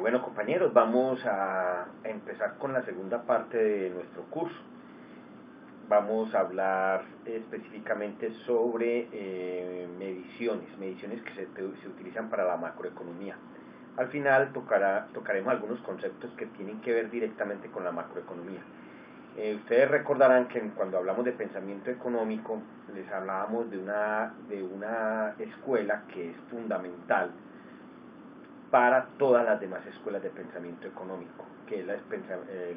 Bueno, compañeros, vamos a empezar con la segunda parte de nuestro curso. Vamos a hablar específicamente sobre mediciones que se utilizan para la macroeconomía. Al final tocaremos algunos conceptos que tienen que ver directamente con la macroeconomía. Ustedes recordarán que cuando hablamos de pensamiento económico les hablábamos de una escuela que es fundamental para todas las demás escuelas de pensamiento económico, que es la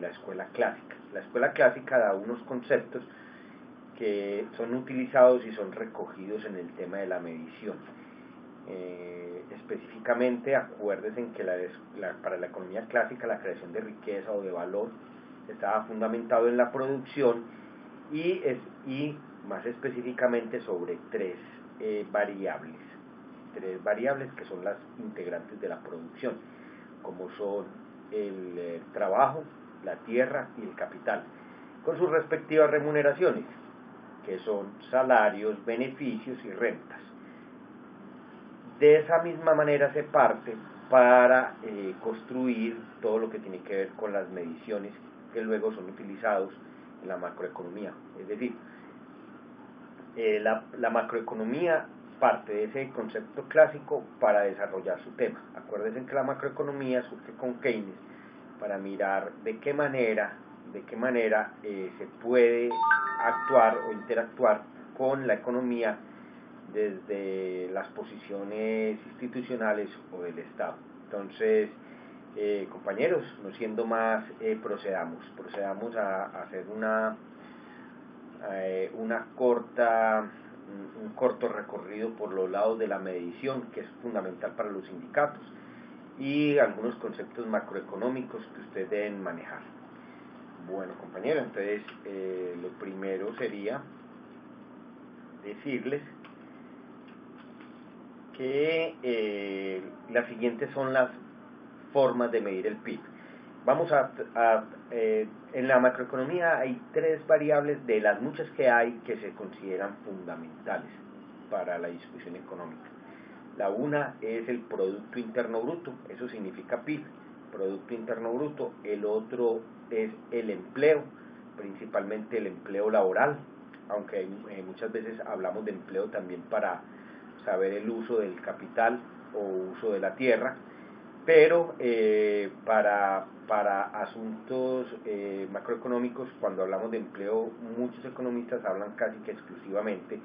escuela clásica. La escuela clásica da unos conceptos que son utilizados y son recogidos en el tema de la medición. Específicamente, acuérdense en que para la economía clásica la creación de riqueza o de valor estaba fundamentado en la producción y más específicamente sobre tres variables que son las integrantes de la producción, como son el trabajo, la tierra y el capital, con sus respectivas remuneraciones, que son salarios, beneficios y rentas. De esa misma manera se parte para construir todo lo que tiene que ver con las mediciones que luego son utilizados en la macroeconomía. Es decir, la macroeconomía parte de ese concepto clásico para desarrollar su tema. Acuérdense que la macroeconomía surge con Keynes para mirar de qué manera se puede actuar o interactuar con la economía desde las posiciones institucionales o del Estado. Entonces, compañeros, no siendo más, procedamos a hacer un corto recorrido por los lados de la medición, que es fundamental para los sindicatos, y algunos conceptos macroeconómicos que ustedes deben manejar. Bueno, compañeros, entonces lo primero sería decirles que las siguientes son las formas de medir el PIB. En la macroeconomía hay tres variables de las muchas que hay que se consideran fundamentales para la discusión económica. La una es el Producto Interno Bruto, eso significa PIB, Producto Interno Bruto. El otro es el empleo, principalmente el empleo laboral, aunque muchas veces hablamos de empleo también para saber el uso del capital o uso de la tierra, pero para asuntos macroeconómicos, cuando hablamos de empleo, muchos economistas hablan casi que exclusivamente,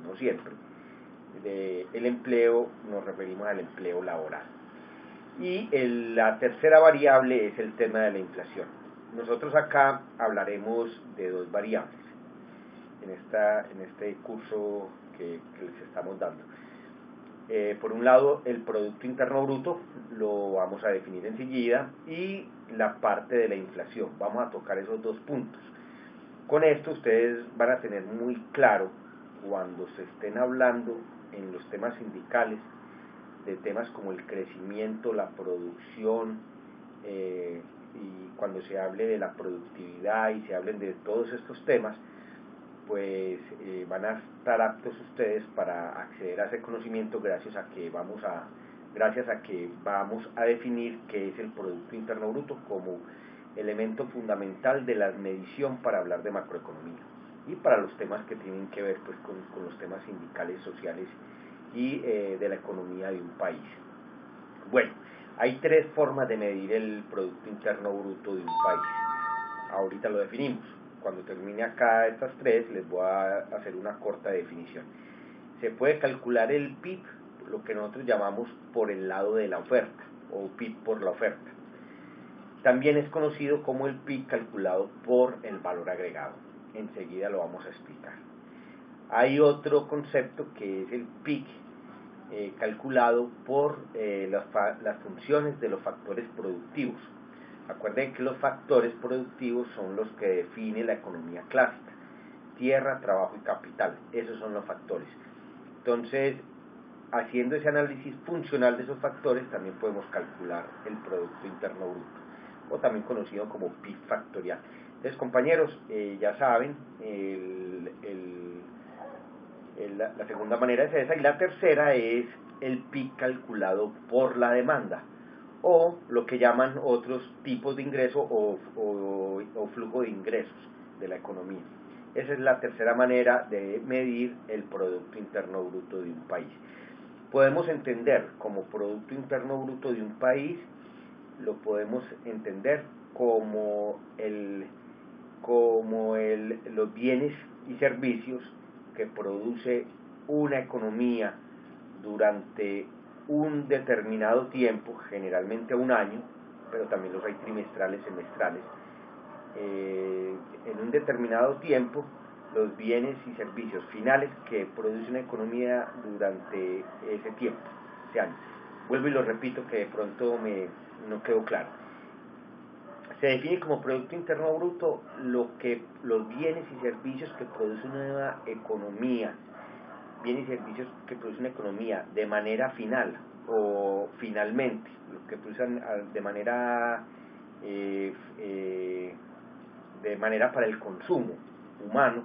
no siempre, del empleo, nos referimos al empleo laboral. Y la tercera variable es el tema de la inflación. Nosotros acá hablaremos de dos variables en este curso que les estamos dando. Por un lado, el Producto Interno Bruto lo vamos a definir enseguida, y la parte de la inflación. Vamos a tocar esos dos puntos. Con esto ustedes van a tener muy claro, cuando se estén hablando en los temas sindicales de temas como el crecimiento, la producción, y cuando se hable de la productividad y se hablen de todos estos temas, pues van a estar aptos ustedes para acceder a ese conocimiento gracias a que vamos a definir qué es el Producto Interno Bruto como elemento fundamental de la medición para hablar de macroeconomía y para los temas que tienen que ver pues con los temas sindicales, sociales y de la economía de un país. Bueno, hay tres formas de medir el Producto Interno Bruto de un país. Ahorita lo definimos. Cuando termine acá estas tres, les voy a hacer una corta definición. Se puede calcular el PIB, lo que nosotros llamamos por el lado de la oferta, o PIB por la oferta. También es conocido como el PIB calculado por el valor agregado. Enseguida lo vamos a explicar. Hay otro concepto que es el PIB calculado por las funciones de los factores productivos. Acuerden que los factores productivos son los que define la economía clásica: tierra, trabajo y capital. Esos son los factores. Entonces, haciendo ese análisis funcional de esos factores, también podemos calcular el Producto Interno Bruto, o también conocido como PIB factorial. Entonces, compañeros, ya saben, la segunda manera es esa, y la tercera es el PIB calculado por la demanda, o lo que llaman otros tipos de ingreso o flujo de ingresos de la economía. Esa es la tercera manera de medir el Producto Interno Bruto de un país. Podemos entender como Producto Interno Bruto de un país, lo podemos entender como los bienes y servicios que produce una economía durante un determinado tiempo, generalmente un año, pero también los hay trimestrales, semestrales. En un determinado tiempo, los bienes y servicios finales que produce una economía durante ese tiempo, ese año. Vuelvo y lo repito que de pronto no quedó claro. Se define como Producto Interno Bruto los bienes y servicios que produce una economía, bienes y servicios que produce una economía de manera final o finalmente, lo que producen de manera para el consumo humano,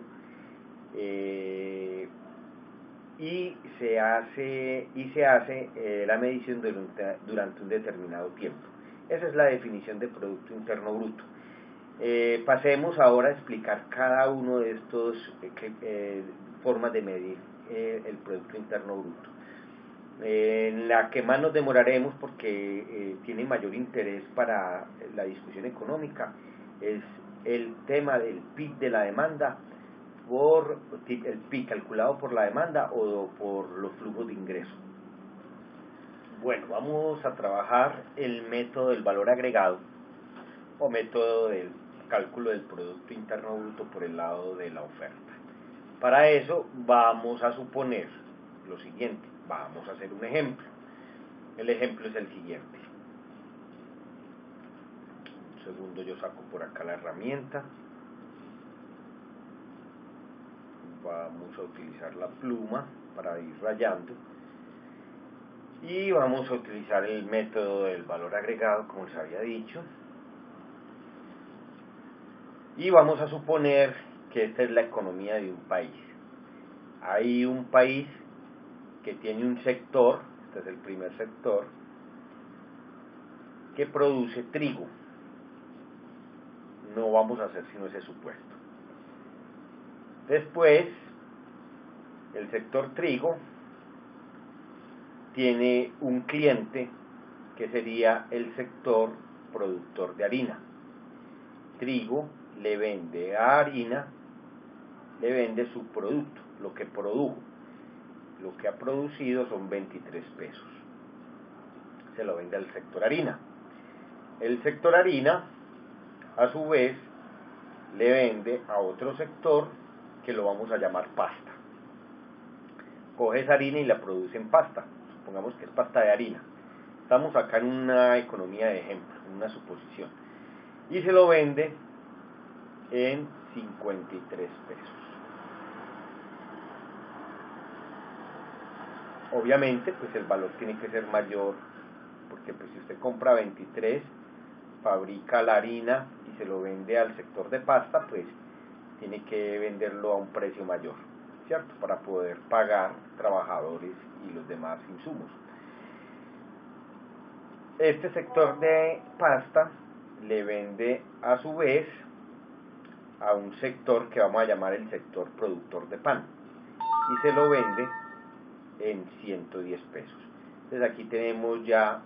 y se hace la medición durante un determinado tiempo. Esa es la definición de Producto Interno Bruto. Pasemos ahora a explicar cada uno de estos formas de medir el Producto Interno Bruto. En la que más nos demoraremos porque tiene mayor interés para la discusión económica es el tema del PIB de la demanda, por el PIB calculado por la demanda o por los flujos de ingreso. Bueno, vamos a trabajar el método del valor agregado o método del cálculo del Producto Interno Bruto por el lado de la oferta. Para eso vamos a suponer lo siguiente, vamos a hacer un ejemplo. El ejemplo es el siguiente. Un segundo, yo saco por acá la herramienta. Vamos a utilizar la pluma para ir rayando. Y vamos a utilizar el método del valor agregado, como les había dicho. Y vamos a suponer que esta es la economía de un país. Hay un país que tiene un sector, este es el primer sector, que produce trigo. No vamos a hacer sino ese supuesto. Después, el sector trigo tiene un cliente que sería el sector productor de harina. Trigo le vende a harina, le vende su producto, lo que produjo. Lo que ha producido son 23 pesos. Se lo vende al sector harina. El sector harina, a su vez, le vende a otro sector que lo vamos a llamar pasta. Coge esa harina y la produce en pasta. Supongamos que es pasta de harina. Estamos acá en una economía de ejemplo, en una suposición. Y se lo vende en 53 pesos. Obviamente, pues el valor tiene que ser mayor, porque pues si usted compra 23, fabrica la harina y se lo vende al sector de pasta, pues tiene que venderlo a un precio mayor, ¿cierto? Para poder pagar trabajadores y los demás insumos. Este sector de pasta le vende a su vez a un sector que vamos a llamar el sector productor de pan y se lo vende en 110 pesos. Entonces aquí tenemos ya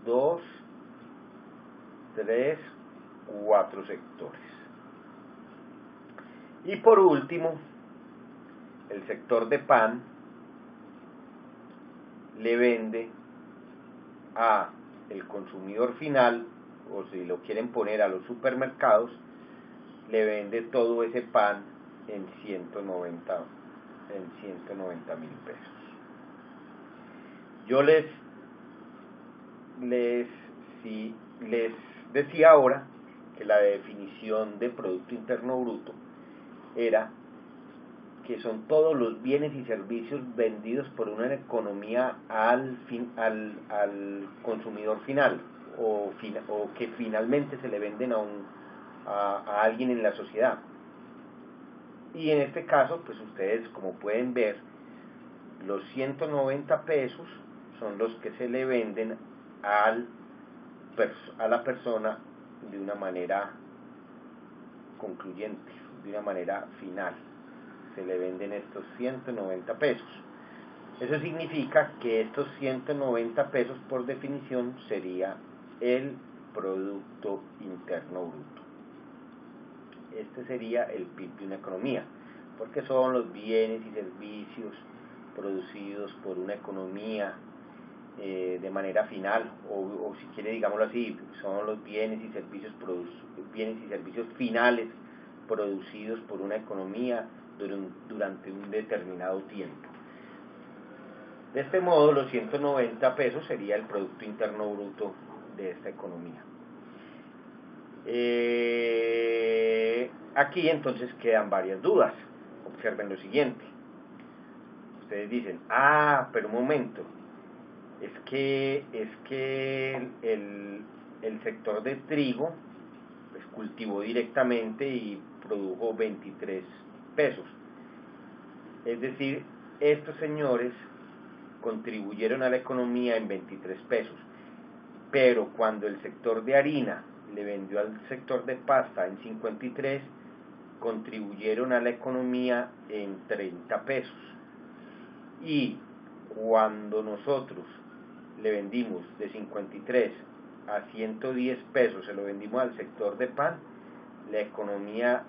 2, 3, 4 sectores. Y por último, el sector de pan le vende a el consumidor final, o si lo quieren poner a los supermercados, le vende todo ese pan en 190 mil pesos. Yo les decía ahora que la definición de Producto Interno Bruto era que son todos los bienes y servicios vendidos por una economía al consumidor final o que finalmente se le venden a alguien en la sociedad. Y en este caso, pues ustedes como pueden ver, los 190 pesos son los que se le venden al a la persona de una manera concluyente, de una manera final. Se le venden estos 190 pesos. Eso significa que estos 190 pesos por definición sería el Producto Interno Bruto. Este sería el PIB de una economía, porque son los bienes y servicios producidos por una economía de manera final, o si quiere digámoslo así, son los bienes y servicios finales producidos por una economía durante un determinado tiempo. De este modo, los 190 pesos sería el Producto Interno Bruto de esta economía. Aquí entonces quedan varias dudas. Observen lo siguiente. Ustedes dicen, pero un momento, es que el sector de trigo pues cultivó directamente y produjo 23 pesos. Es decir, estos señores contribuyeron a la economía en 23 pesos. Pero cuando el sector de harina le vendió al sector de pasta en 53, contribuyeron a la economía en 30 pesos. Y cuando nosotros le vendimos de 53 a 110 pesos, se lo vendimos al sector de pan, la economía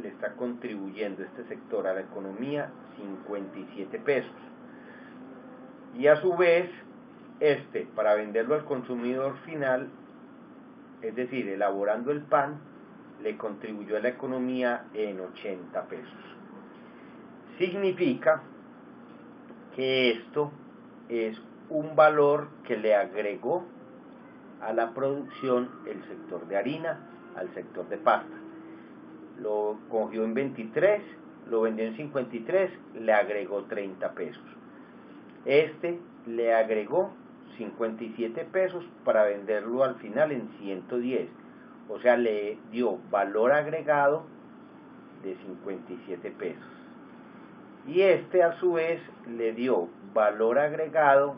le está contribuyendo, este sector, a la economía 57 pesos. Y a su vez, para venderlo al consumidor final, es decir, elaborando el pan, le contribuyó a la economía en 80 pesos. Significa que esto es un valor que le agregó a la producción el sector de harina al sector de pasta. Lo cogió en 23, lo vendió en 53, le agregó 30 pesos. Le agregó 57 pesos para venderlo al final en 110, o sea, le dio valor agregado de 57 pesos. Y a su vez le dio valor agregado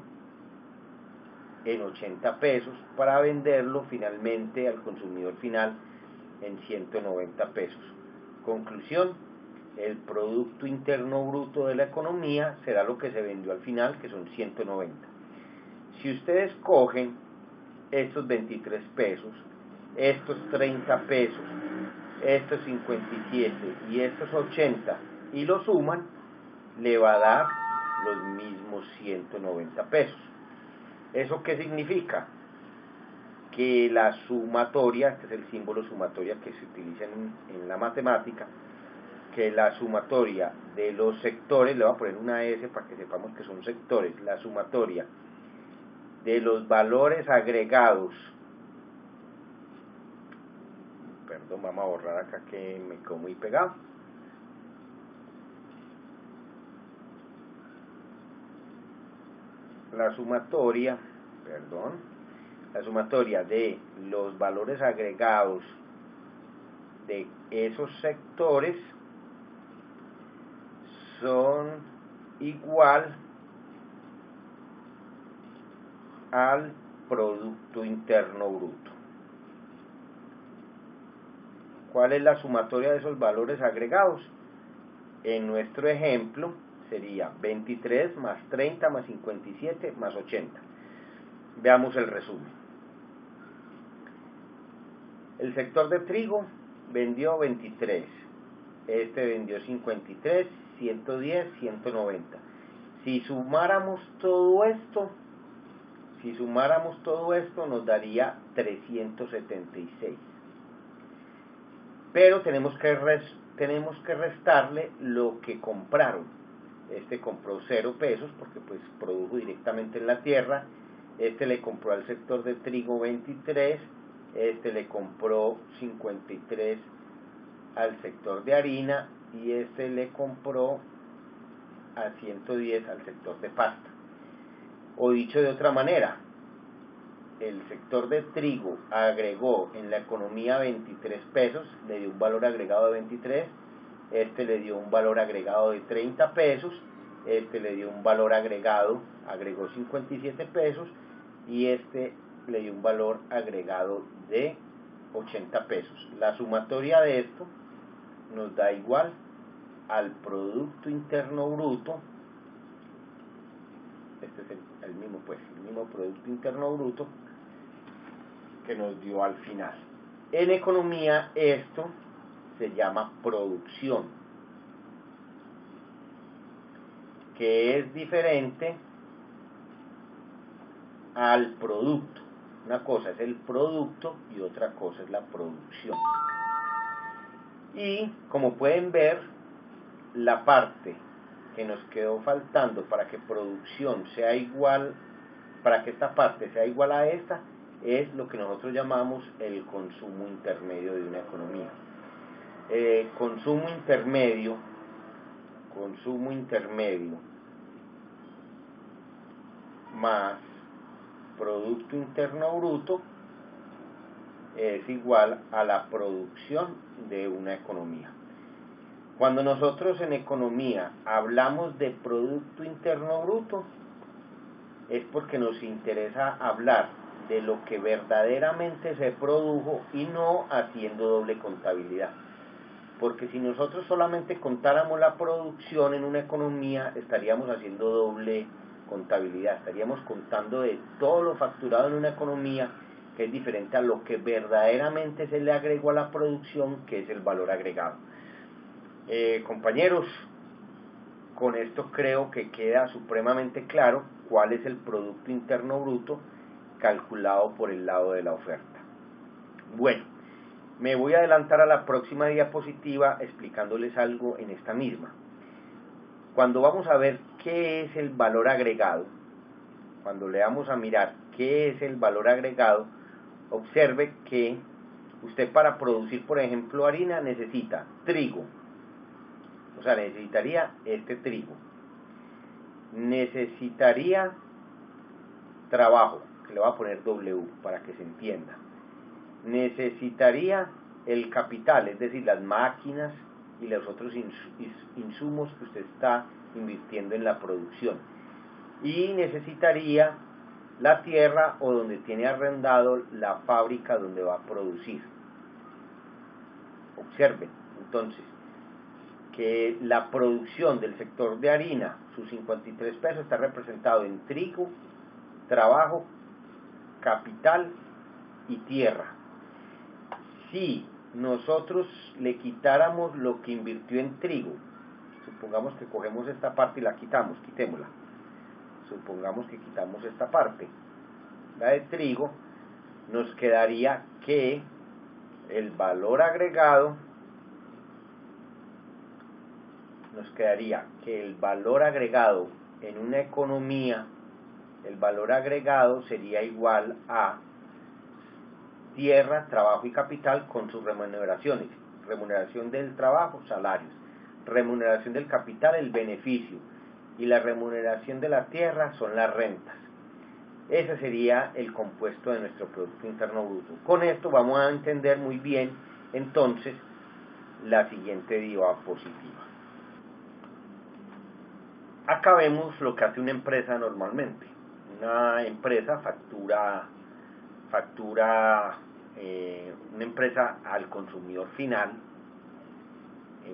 en 80 pesos para venderlo finalmente al consumidor final en 190 pesos. Conclusión: el Producto Interno Bruto de la economía será lo que se vendió al final, que son 190. Si ustedes cogen estos 23 pesos, estos 30 pesos, estos 57 y estos 80 y lo suman, le va a dar los mismos 190 pesos. ¿Eso qué significa? Que la sumatoria, este es el símbolo sumatoria que se utiliza en la matemática, que la sumatoria de los sectores, le voy a poner una S para que sepamos que son sectores, la sumatoria de los valores agregados, perdón, vamos a borrar acá que me quedó muy pegado, la sumatoria de los valores agregados de esos sectores son igual al Producto Interno Bruto. ¿Cuál es la sumatoria de esos valores agregados? En nuestro ejemplo sería 23 más 30 más 57 más 80. Veamos el resumen. El sector de trigo vendió 23, vendió 53, 110, 190. Si sumáramos todo esto nos daría 376. Pero tenemos que restarle lo que compraron. Compró 0 pesos porque pues produjo directamente en la tierra. Le compró al sector de trigo 23, le compró 53 al sector de harina y le compró a 110 al sector de pasta. O dicho de otra manera, el sector de trigo agregó en la economía 23 pesos, le dio un valor agregado de 23, le dio un valor agregado de 30 pesos, le dio un valor agregó 57 pesos y le dio un valor agregado de 80 pesos. La sumatoria de esto nos da igual al Producto Interno Bruto. Este es el mismo Producto Interno Bruto que nos dio al final. En economía esto se llama producción, que es diferente al producto. Una cosa es el producto y otra cosa es la producción. Y como pueden ver, la parte que nos quedó faltando para que producción sea igual, para que esta parte sea igual a esta, es lo que nosotros llamamos el consumo intermedio de una economía. Consumo intermedio más Producto Interno Bruto es igual a la producción de una economía. Cuando nosotros en economía hablamos de Producto Interno Bruto, es porque nos interesa hablar de lo que verdaderamente se produjo y no haciendo doble contabilidad. Porque si nosotros solamente contáramos la producción en una economía, estaríamos haciendo doble contabilidad, estaríamos contando de todo lo facturado en una economía, que es diferente a lo que verdaderamente se le agregó a la producción, que es el valor agregado. Compañeros, con esto creo que queda supremamente claro cuál es el Producto Interno Bruto calculado por el lado de la oferta. Bueno, me voy a adelantar a la próxima diapositiva explicándoles algo en esta misma. Cuando vamos a ver qué es el valor agregado, cuando le vamos a mirar qué es el valor agregado, observe que usted para producir, por ejemplo, harina necesita trigo, o sea, necesitaría este trigo, necesitaría trabajo, que le voy a poner W para que se entienda, necesitaría el capital, es decir, las máquinas y los otros insumos que usted está invirtiendo en la producción, y necesitaría la tierra o donde tiene arrendado la fábrica donde va a producir. Observen entonces que la producción del sector de harina, sus 53 pesos, está representado en trigo, trabajo, capital y tierra. Si nosotros le quitáramos lo que invirtió en trigo, supongamos que cogemos esta parte y la quitamos, quitémosla. Supongamos que quitamos esta parte, la de trigo, nos quedaría que el valor agregado, en una economía, el valor agregado sería igual a tierra, trabajo y capital con sus remuneraciones. Remuneración del trabajo, salarios. Remuneración del capital, el beneficio. Y la remuneración de la tierra son las rentas. Ese sería el compuesto de nuestro Producto Interno Bruto. Con esto vamos a entender muy bien entonces la siguiente diapositiva. Acá vemos lo que hace una empresa normalmente. Una empresa factura una empresa al consumidor final,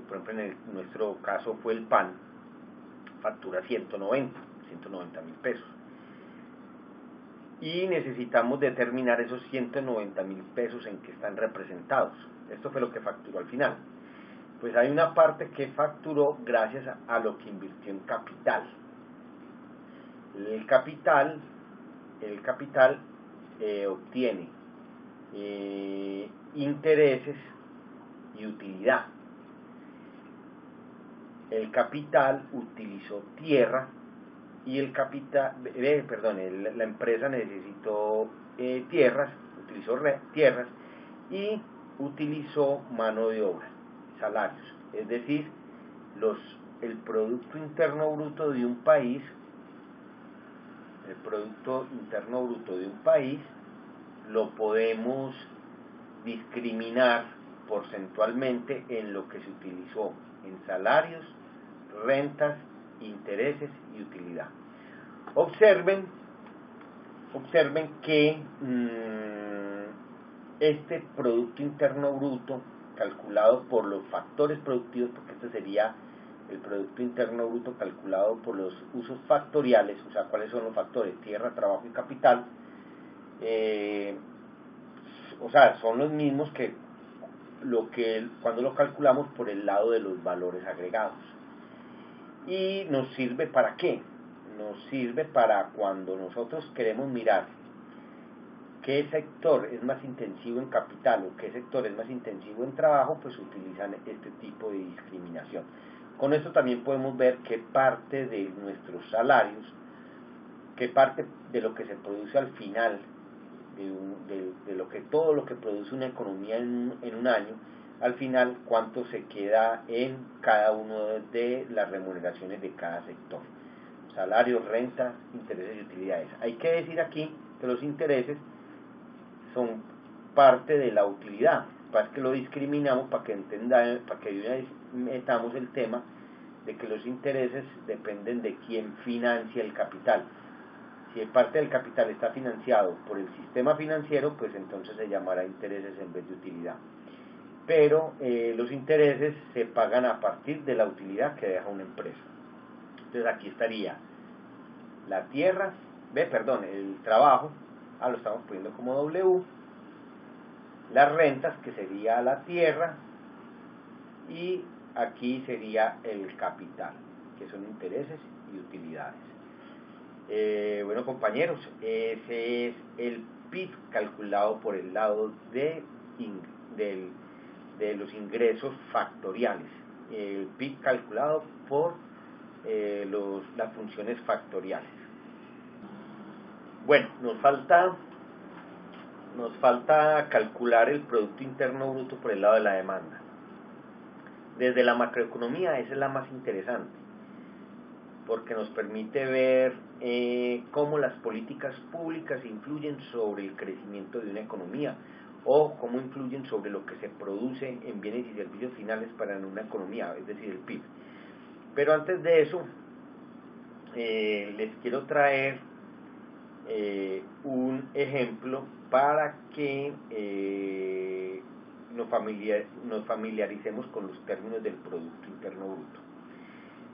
por ejemplo en nuestro caso fue el pan, factura 190 mil pesos. Y necesitamos determinar esos 190 mil pesos en que están representados. Esto fue lo que facturó al final. Pues hay una parte que facturó gracias a lo que invirtió en capital. El capital obtiene intereses y utilidad. El capital utilizó tierra y la empresa necesitó tierras, utilizó tierras y utilizó mano de obra, salarios, es decir, el Producto Interno Bruto de un país, lo podemos discriminar porcentualmente en lo que se utilizó en salarios, rentas, intereses y utilidad. Observen observen que este Producto Interno Bruto, calculado por los factores productivos, porque este sería el Producto Interno Bruto calculado por los usos factoriales, o sea, ¿cuáles son los factores? Tierra, trabajo y capital. O sea, son los mismos que cuando lo calculamos por el lado de los valores agregados. ¿Y nos sirve para qué? Nos sirve para cuando nosotros queremos mirar qué sector es más intensivo en capital o qué sector es más intensivo en trabajo, pues utilizan este tipo de discriminación. Con esto también podemos ver qué parte de nuestros salarios, qué parte de lo que se produce al final, de todo lo que produce una economía en un año, al final cuánto se queda en cada una de las remuneraciones de cada sector. Salarios, rentas, intereses y utilidades. Hay que decir aquí que los intereses son parte de la utilidad, para que lo discriminamos para que metamos el tema de que los intereses dependen de quién financia el capital. Si parte del capital está financiado por el sistema financiero, pues entonces se llamará intereses en vez de utilidad. Pero los intereses se pagan a partir de la utilidad que deja una empresa. Entonces aquí estaría la tierra, el trabajo, lo estamos poniendo como W, las rentas, que sería la tierra, y aquí sería el capital, que son intereses y utilidades. Bueno, compañeros, ese es el PIB calculado por el lado de los ingresos factoriales, el PIB calculado por las funciones factoriales. Bueno, nos falta calcular el Producto Interno Bruto por el lado de la demanda. Desde la macroeconomía esa es la más interesante, porque nos permite ver cómo las políticas públicas influyen sobre el crecimiento de una economía, o cómo influyen sobre lo que se produce en bienes y servicios finales para una economía, es decir, el PIB. Pero antes de eso, les quiero traer un ejemplo para que nos familiaricemos con los términos del Producto Interno Bruto.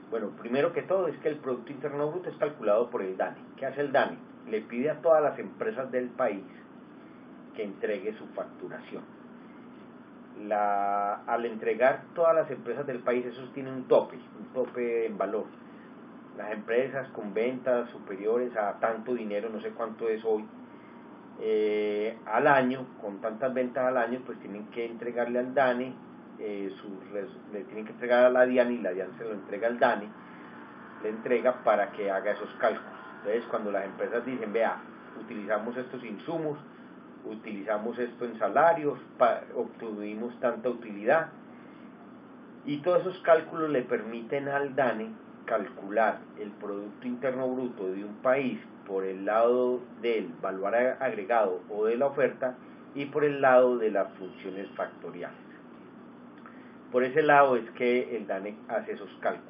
Bueno, primero que todo es que el Producto Interno Bruto es calculado por el DANE. ¿Qué hace el DANE? Le pide a todas las empresas del país que entregue su facturación. Al entregar todas las empresas del país, esos tienen un tope en valor. Las empresas con ventas superiores a tanto dinero, no sé cuánto es hoy, al año, con tantas ventas al año, pues tienen que entregarle al DANE, le tienen que entregar a la DIAN, y la DIAN se lo entrega al DANE, le entrega para que haga esos cálculos. Entonces, cuando las empresas dicen, vea, utilizamos estos insumos, utilizamos esto en salarios, obtuvimos tanta utilidad, y todos esos cálculos le permiten al DANE calcular el Producto Interno Bruto de un país por el lado del valor agregado o de la oferta, y por el lado de las funciones factoriales. Por ese lado es que el DANE hace esos cálculos.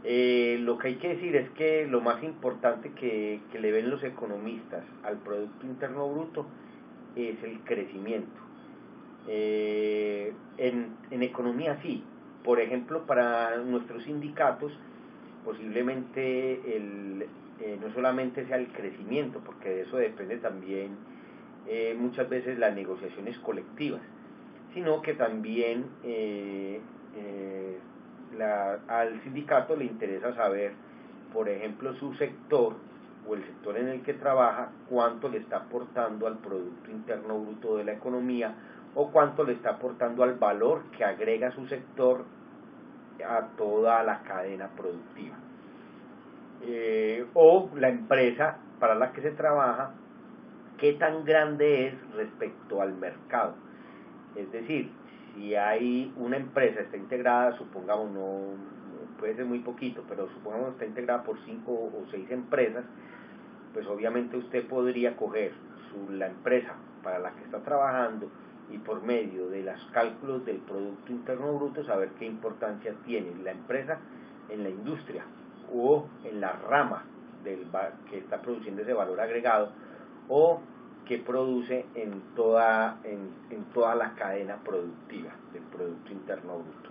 Lo que hay que decir es que lo más importante que le ven los economistas al Producto Interno Bruto es el crecimiento. En economía sí, por ejemplo, para nuestros sindicatos posiblemente no solamente sea el crecimiento, porque de eso depende también muchas veces las negociaciones colectivas, sino que también al sindicato le interesa saber, por ejemplo, su sector o el sector en el que trabaja, cuánto le está aportando al Producto Interno Bruto de la economía, o cuánto le está aportando al valor que agrega su sector a toda la cadena productiva. O la empresa para la que se trabaja, qué tan grande es respecto al mercado. Es decir, si hay una empresa, está integrada, supongamos, no puede ser muy poquito, pero supongamos que está integrada por 5 o 6 empresas, pues obviamente usted podría coger la empresa para la que está trabajando, y por medio de los cálculos del Producto Interno Bruto saber qué importancia tiene la empresa en la industria o en la rama que está produciendo ese valor agregado, o que produce en toda la cadena productiva del Producto Interno Bruto.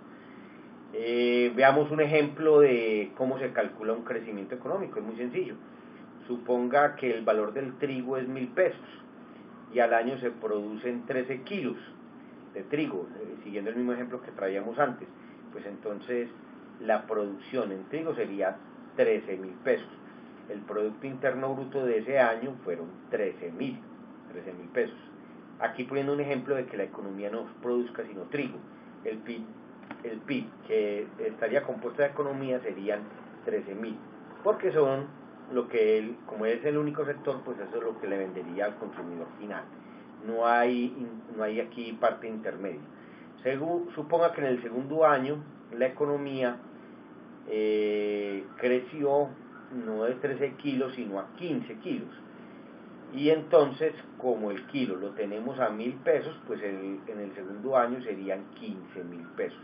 Veamos un ejemplo de cómo se calcula un crecimiento económico. Es muy sencillo. Suponga que el valor del trigo es 1.000 pesos y al año se producen 13 kilos de trigo, siguiendo el mismo ejemplo que traíamos antes. Pues entonces la producción en trigo sería 13.000 pesos. El Producto Interno Bruto de ese año fueron 13.000 pesos. Aquí poniendo un ejemplo de que la economía no produzca sino trigo. El PIB que estaría compuesto de economía serían 13.000, porque son lo que él, como es el único sector, pues eso es lo que le vendería al consumidor final. No hay aquí parte intermedia. Suponga que en el segundo año la economía creció no de 13 kilos sino a 15 kilos. Y entonces, como el kilo lo tenemos a 1.000 pesos, pues en el segundo año serían 15.000 pesos.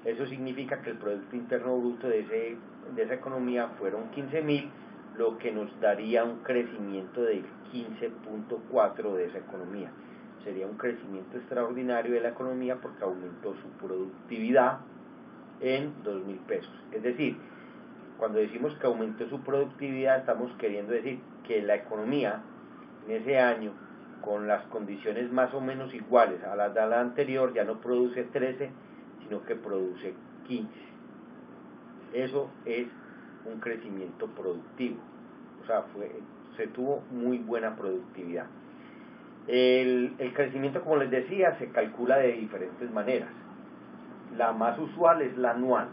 Eso significa que el Producto Interno Bruto de esa economía fueron 15.000, lo que nos daría un crecimiento del 15.4 de esa economía. Sería un crecimiento extraordinario de la economía porque aumentó su productividad en 2.000 pesos. Es decir, cuando decimos que aumentó su productividad, estamos queriendo decir que la economía en ese año, con las condiciones más o menos iguales a las de la anterior, ya no produce 13, sino que produce 15. Eso es un crecimiento productivo, o sea, se tuvo muy buena productividad. El crecimiento, como les decía, se calcula de diferentes maneras. La más usual es la anual.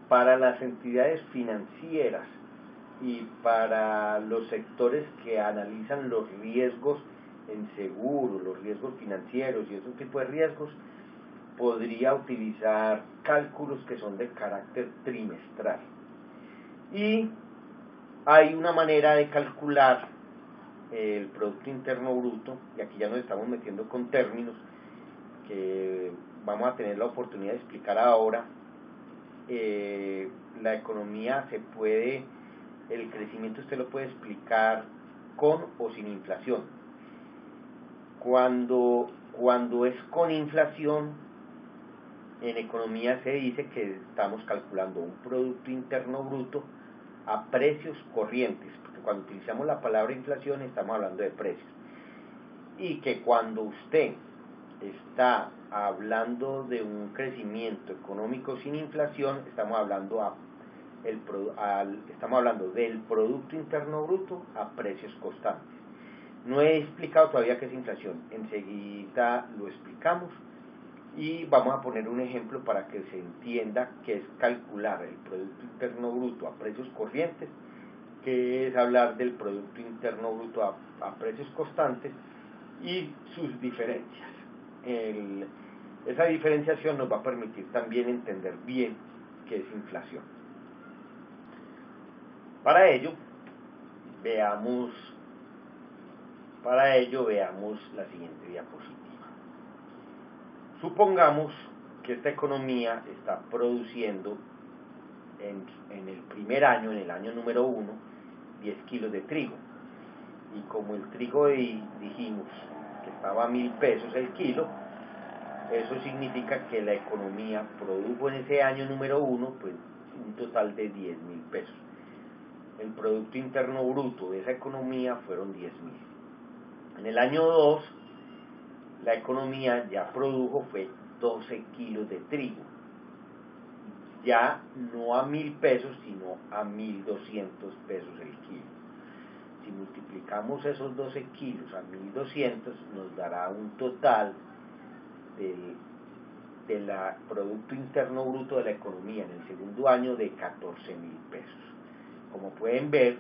Para las entidades financieras y para los sectores que analizan los riesgos en seguro, los riesgos financieros y esos tipos de riesgos, podría utilizar cálculos que son de carácter trimestral. Y hay una manera de calcular el Producto Interno Bruto, y aquí ya nos estamos metiendo con términos que vamos a tener la oportunidad de explicar ahora. La economía el crecimiento usted lo puede explicar con o sin inflación. Cuando es con inflación, en economía se dice que estamos calculando un Producto Interno Bruto a precios corrientes, porque cuando utilizamos la palabra inflación estamos hablando de precios, y que cuando usted está hablando de un crecimiento económico sin inflación, estamos hablando del Producto Interno Bruto a precios constantes. No he explicado todavía qué es inflación, enseguida lo explicamos y vamos a poner un ejemplo para que se entienda qué es calcular el Producto Interno Bruto a precios corrientes, qué es hablar del Producto Interno Bruto a precios constantes y sus diferencias. Esa diferenciación nos va a permitir también entender bien qué es inflación. Para ello veamos la siguiente diapositiva. Supongamos que esta economía está produciendo en el primer año, en el año número 1, 10 kilos de trigo. Y como el trigo dijimos que estaba a 1.000 pesos el kilo, eso significa que la economía produjo en ese año número 1 pues, un total de 10.000 pesos. El Producto Interno Bruto de esa economía fueron 10.000. En el año 2, la economía ya produjo fue 12 kilos de trigo, ya no a 1.000 pesos, sino a 1.200 pesos el kilo. Si multiplicamos esos 12 kilos a 1.200, nos dará un total del Producto Interno Bruto de la economía en el segundo año de 14.000 pesos. Como pueden ver,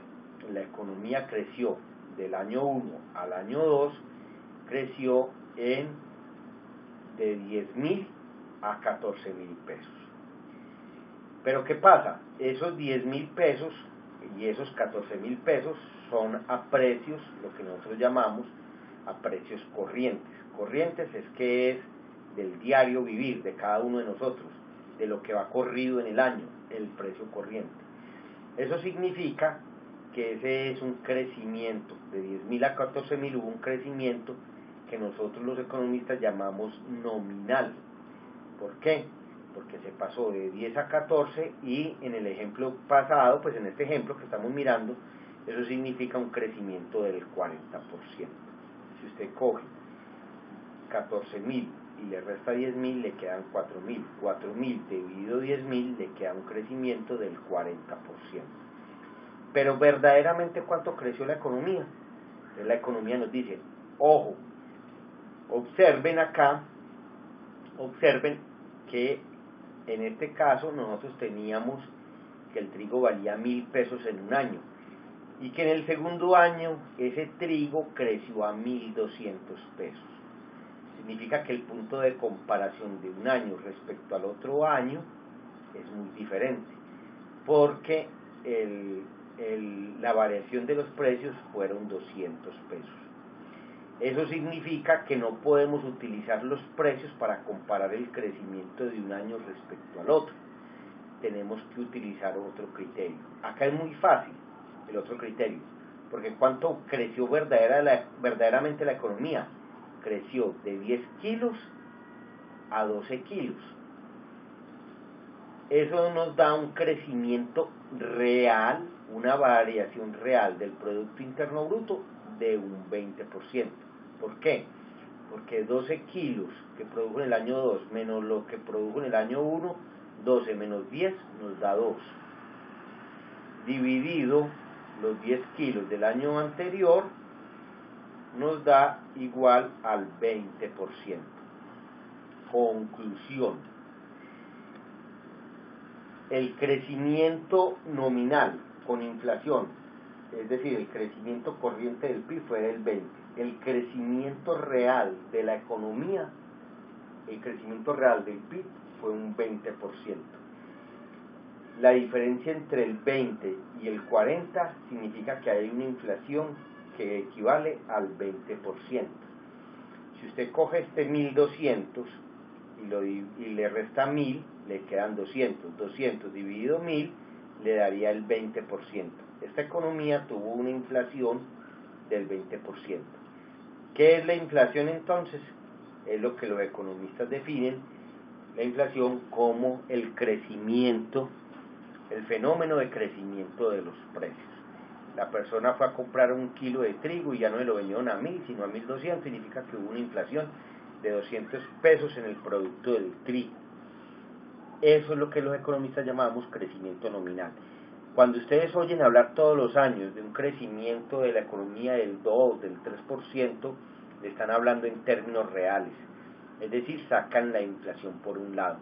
la economía creció del año 1 al año 2, creció de 10.000 a 14.000 pesos. Pero ¿qué pasa? Esos 10.000 pesos y esos 14.000 pesos son a precios, lo que nosotros llamamos a precios corrientes. Corrientes es que es del diario vivir de cada uno de nosotros, de lo que va corrido en el año, el precio corriente. Eso significa que ese es un crecimiento, de 10.000 a 14.000 hubo un crecimiento que nosotros los economistas llamamos nominal. ¿Por qué? Porque se pasó de 10 a 14 y en el ejemplo pasado, pues en este ejemplo que estamos mirando, eso significa un crecimiento del 40%. Si usted coge 14.000 y le resta 10.000, le quedan 4.000. 4.000 dividido 10.000 le queda un crecimiento del 40%. Pero verdaderamente, ¿cuánto creció la economía? Entonces la economía nos dice, ojo, observen acá, observen que en este caso nosotros teníamos que el trigo valía 1.000 pesos en un año y que en el segundo año ese trigo creció a 1.200 pesos. Significa que el punto de comparación de un año respecto al otro año es muy diferente, porque la variación de los precios fueron 200 pesos. Eso significa que no podemos utilizar los precios para comparar el crecimiento de un año respecto al otro. Tenemos que utilizar otro criterio. Acá es muy fácil el otro criterio, porque ¿cuánto creció verdaderamente la economía? Creció de 10 kilos a 12 kilos. Eso nos da un crecimiento real, una variación real del Producto Interno Bruto de un 20%. ¿Por qué? Porque 12 kilos que produjo en el año 2 menos lo que produjo en el año 1, 12 menos 10 nos da 2. Dividido los 10 kilos del año anterior nos da igual al 20%. Conclusión: el crecimiento nominal con inflación, es decir, el crecimiento corriente del PIB fue del 20%. El crecimiento real de la economía, el crecimiento real del PIB fue un 20%. La diferencia entre el 20 y el 40 significa que hay una inflación que equivale al 20%. Si usted coge este 1.200 y le resta 1.000, le quedan 200. 200 dividido 1.000 le daría el 20%. Esta economía tuvo una inflación del 20%. ¿Qué es la inflación entonces? Es lo que los economistas definen la inflación como el crecimiento, el fenómeno de crecimiento de los precios. La persona fue a comprar un kilo de trigo y ya no se lo vendieron a 1.000 sino a 1.200, significa que hubo una inflación de 200 pesos en el producto del trigo. Eso es lo que los economistas llamamos crecimiento nominal. Cuando ustedes oyen hablar todos los años de un crecimiento de la economía del 2, del 3%, le están hablando en términos reales, es decir, sacan la inflación por un lado.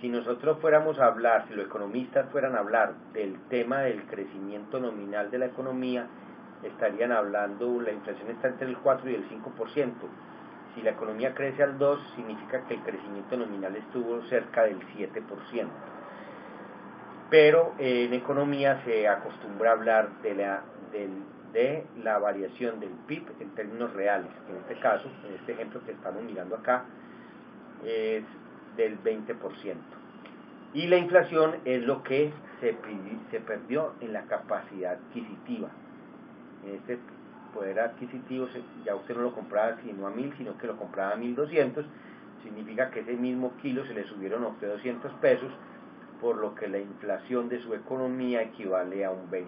Si nosotros fuéramos a hablar, si los economistas fueran a hablar del tema del crecimiento nominal de la economía, estarían hablando, la inflación está entre el 4 y el 5%. Si la economía crece al 2, significa que el crecimiento nominal estuvo cerca del 7%. Pero en economía se acostumbra a hablar de la variación del PIB en términos reales. En este caso, en este ejemplo que estamos mirando acá, es del 20%. Y la inflación es lo que se perdió en la capacidad adquisitiva. En este poder adquisitivo ya usted no lo compraba sino a 1.000, sino que lo compraba a 1.200. Significa que ese mismo kilo se le subieron a usted 200 pesos, por lo que la inflación de su economía equivale a un 20%.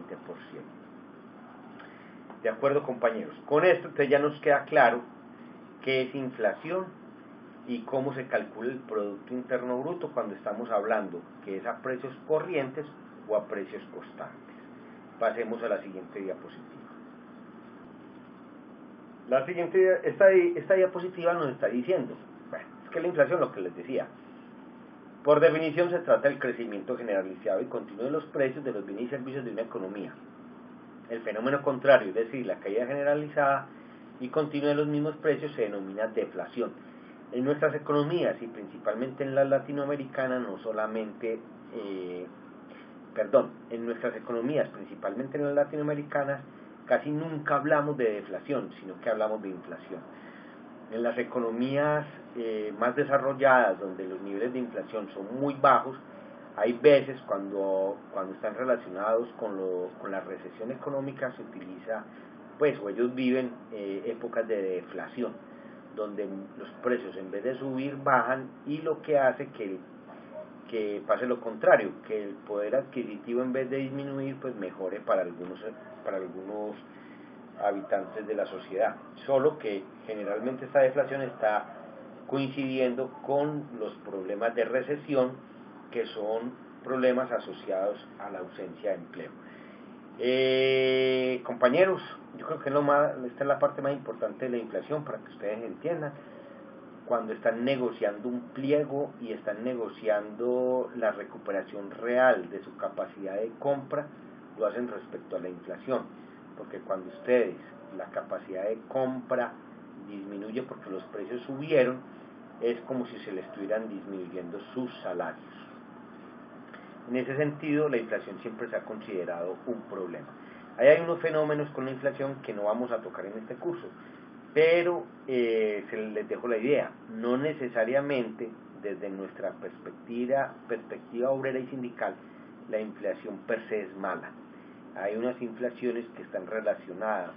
¿De acuerdo, compañeros? Con esto entonces ya nos queda claro qué es inflación y cómo se calcula el Producto Interno Bruto cuando estamos hablando que es a precios corrientes o a precios constantes. Pasemos a la siguiente diapositiva. Esta diapositiva nos está diciendo, bueno, es que la inflación, lo que les decía, por definición se trata del crecimiento generalizado y continuo de los precios de los bienes y servicios de una economía. El fenómeno contrario, es decir, la caída generalizada y continua de los mismos precios, se denomina deflación. En nuestras economías y principalmente en las latinoamericanas, en nuestras economías, principalmente en las latinoamericanas, casi nunca hablamos de deflación, sino que hablamos de inflación. En las economías más desarrolladas, donde los niveles de inflación son muy bajos, Hay veces cuando están relacionados con la recesión económica se utiliza, pues, o ellos viven épocas de deflación, donde los precios en vez de subir bajan, y lo que hace que pase lo contrario, que el poder adquisitivo en vez de disminuir pues mejore para algunos habitantes de la sociedad, solo que generalmente esta deflación está coincidiendo con los problemas de recesión, que son problemas asociados a la ausencia de empleo. Compañeros, yo creo que esta es la parte más importante de la inflación para que ustedes entiendan. Cuando están negociando un pliego y están negociando la recuperación real de su capacidad de compra, lo hacen respecto a la inflación, porque cuando ustedes, la capacidad de compra disminuye porque los precios subieron, es como si se le estuvieran disminuyendo sus salarios. En ese sentido, la inflación siempre se ha considerado un problema. Ahí hay unos fenómenos con la inflación que no vamos a tocar en este curso, pero les dejo la idea. No necesariamente desde nuestra perspectiva obrera y sindical, la inflación per se es mala. Hay unas inflaciones que están relacionadas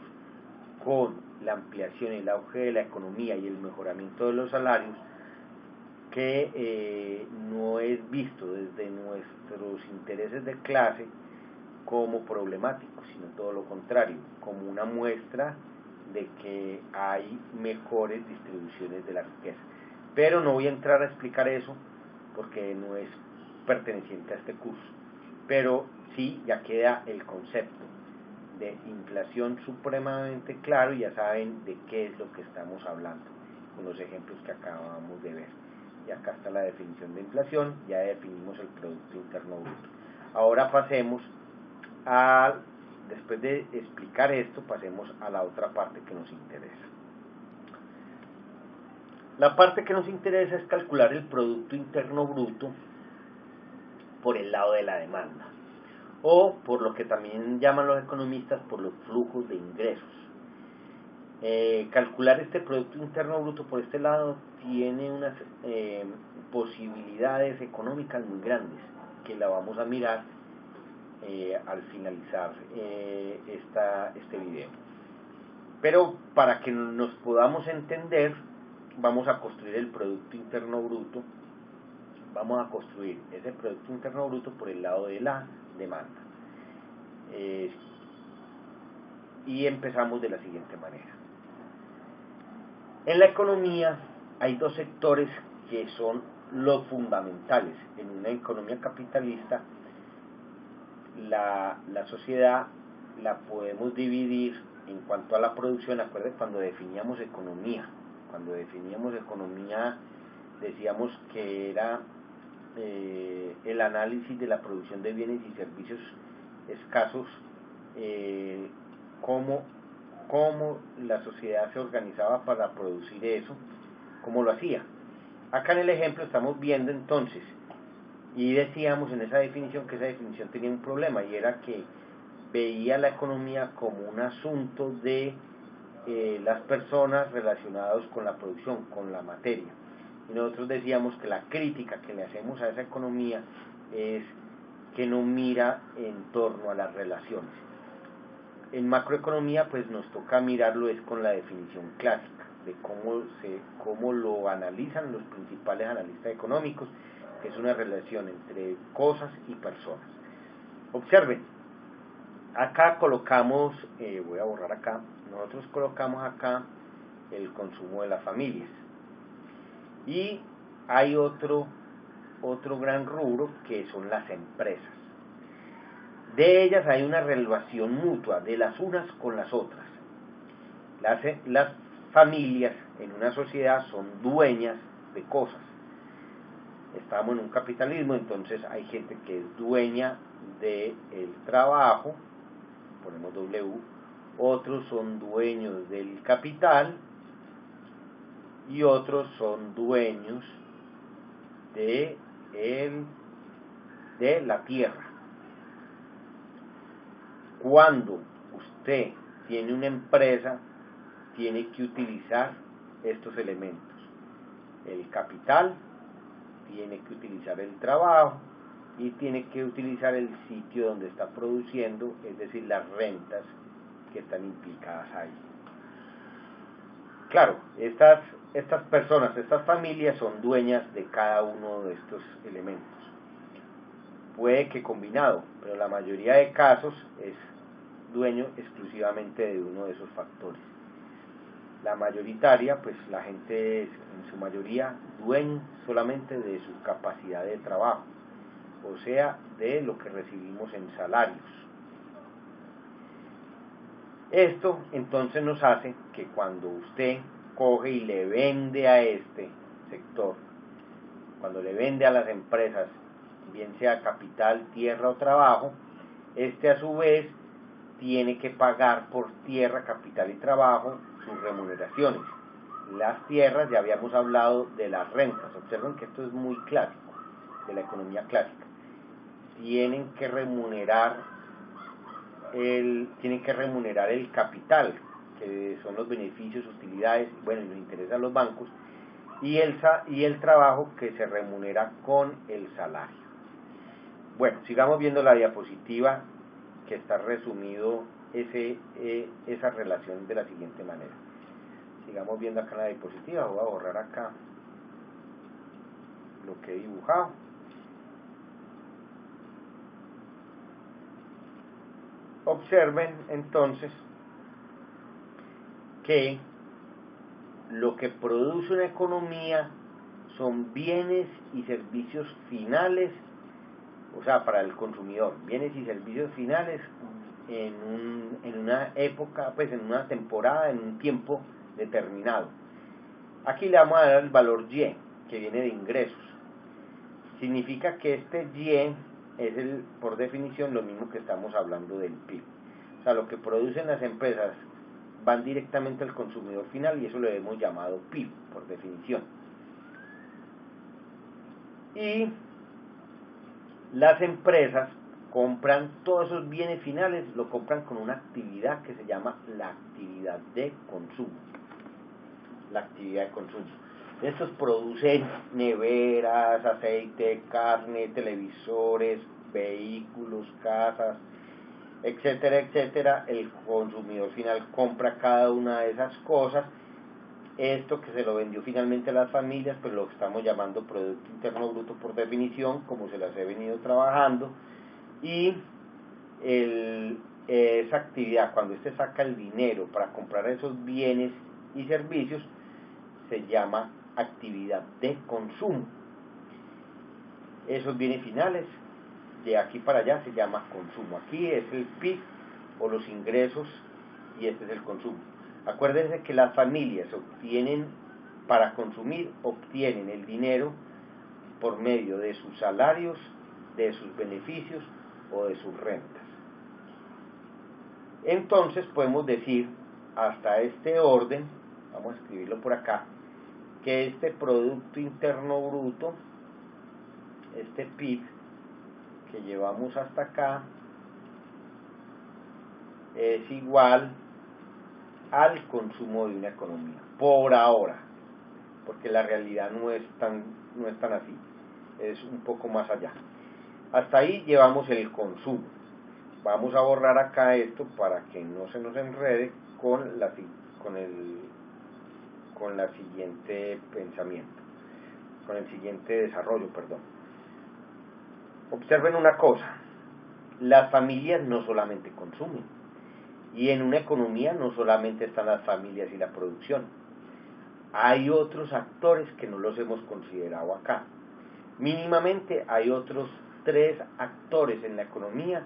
con la ampliación y el auge de la economía y el mejoramiento de los salarios, que no es visto desde nuestros intereses de clase como problemático, sino todo lo contrario, como una muestra de que hay mejores distribuciones de la riqueza. Pero no voy a entrar a explicar eso porque no es perteneciente a este curso, pero sí ya queda el concepto de inflación supremamente claro, y ya saben de qué es lo que estamos hablando con los ejemplos que acabamos de ver. Y acá está la definición de inflación, ya definimos el Producto Interno Bruto. Ahora después de explicar esto, pasemos a la otra parte que nos interesa. La parte que nos interesa es calcular el Producto Interno Bruto por el lado de la demanda, o por lo que también llaman los economistas, por los flujos de ingresos. Calcular este Producto Interno Bruto por este lado tiene unas posibilidades económicas muy grandes, que la vamos a mirar al finalizar este video. Pero para que nos podamos entender, vamos a construir el Producto Interno Bruto. Vamos a construir ese Producto Interno Bruto por el lado de la demanda. Y empezamos de la siguiente manera. En la economía hay dos sectores que son los fundamentales. En una economía capitalista, la sociedad la podemos dividir en cuanto a la producción. Acuérdense cuando definíamos economía. Cuando definíamos economía decíamos que era el análisis de la producción de bienes y servicios escasos, cómo la sociedad se organizaba para producir eso, cómo lo hacía. Acá en el ejemplo estamos viendo entonces, y decíamos en esa definición que esa definición tenía un problema, y era que veía la economía como un asunto de las personas relacionados con la producción, con la materia. Y nosotros decíamos que la crítica que le hacemos a esa economía es que no mira en torno a las relaciones. En macroeconomía pues nos toca mirarlo es con la definición clásica de cómo lo analizan los principales analistas económicos, que es una relación entre cosas y personas. Observen, acá colocamos, voy a borrar acá, nosotros colocamos acá el consumo de las familias, y hay otro gran rubro que son las empresas. De ellas hay una relación mutua de las unas con las otras. Las familias en una sociedad son dueñas de cosas. Estamos en un capitalismo, entonces hay gente que es dueña del trabajo, ponemos W, otros son dueños del capital y otros son dueños de la tierra. Cuando usted tiene una empresa, tiene que utilizar estos elementos: el capital, tiene que utilizar el trabajo y tiene que utilizar el sitio donde está produciendo, es decir, las rentas que están implicadas ahí. Claro, estas personas, estas familias son dueñas de cada uno de estos elementos. Puede que combinado, pero la mayoría de casos es dueño exclusivamente de uno de esos factores. La mayoritaria, pues la gente es en su mayoría dueño solamente de su capacidad de trabajo, o sea, de lo que recibimos en salarios. Esto entonces nos hace que cuando usted coge y le vende a este sector, cuando le vende a las empresas, bien sea capital, tierra o trabajo, este a su vez tiene que pagar por tierra, capital y trabajo sus remuneraciones. Las tierras, ya habíamos hablado de las rentas. Observen que esto es muy clásico, de la economía clásica. Tienen que remunerar el capital, que son los beneficios, utilidades, bueno, y nos interesa a los bancos, y el trabajo, que se remunera con el salario. Bueno, sigamos viendo la diapositiva, que está resumido esa relación de la siguiente manera. Sigamos viendo acá la diapositiva. Voy a borrar acá lo que he dibujado. Observen entonces que lo que produce una economía son bienes y servicios finales, o sea, para el consumidor, bienes y servicios finales en una época, pues en una temporada, en un tiempo determinado. Aquí le vamos a dar el valor Y, que viene de ingresos. Significa que este Y es por definición lo mismo que estamos hablando del PIB. O sea, lo que producen las empresas van directamente al consumidor final, y eso lo hemos llamado PIB, por definición. Y las empresas compran todos esos bienes finales, lo compran con una actividad que se llama la actividad de consumo. La actividad de consumo. Estos producen neveras, aceite, carne, televisores, vehículos, casas, etcétera, etcétera. El consumidor final compra cada una de esas cosas. Esto que se lo vendió finalmente a las familias, pues lo estamos llamando Producto Interno Bruto por definición, como se las he venido trabajando. Y esa actividad, cuando usted saca el dinero para comprar esos bienes y servicios, se llama actividad de consumo. Esos bienes finales, de aquí para allá, se llama consumo. Aquí es el PIB o los ingresos, y este es el consumo. Acuérdense que las familias obtienen, para consumir, obtienen el dinero por medio de sus salarios, de sus beneficios o de sus rentas. Entonces podemos decir, hasta este orden, vamos a escribirlo por acá, que este Producto Interno Bruto, este PIB que llevamos hasta acá, es igual al consumo de una economía, por ahora, porque la realidad no es tan así, es un poco más allá. Hasta ahí llevamos el consumo. Vamos a borrar acá esto para que no se nos enrede con la siguiente pensamiento, con el siguiente desarrollo, perdón. Observen una cosa, las familias no solamente consumen, y en una economía no solamente están las familias y la producción. Hay otros actores que no los hemos considerado acá. Mínimamente hay otros 3 actores en la economía,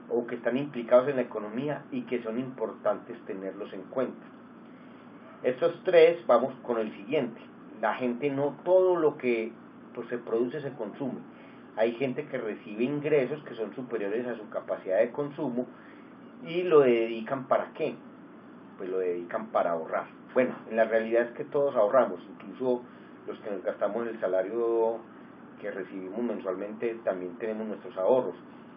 o que están implicados en la economía, y que son importantes tenerlos en cuenta. Estos 3, vamos con el siguiente. La gente, no todo lo que se produce se consume. Hay gente que recibe ingresos que son superiores a su capacidad de consumo, y lo dedican ¿para qué? Pues lo dedican para ahorrar. Bueno, en la realidad es que todos ahorramos, incluso los que nos gastamos el salario que recibimos mensualmente también tenemos nuestros ahorros.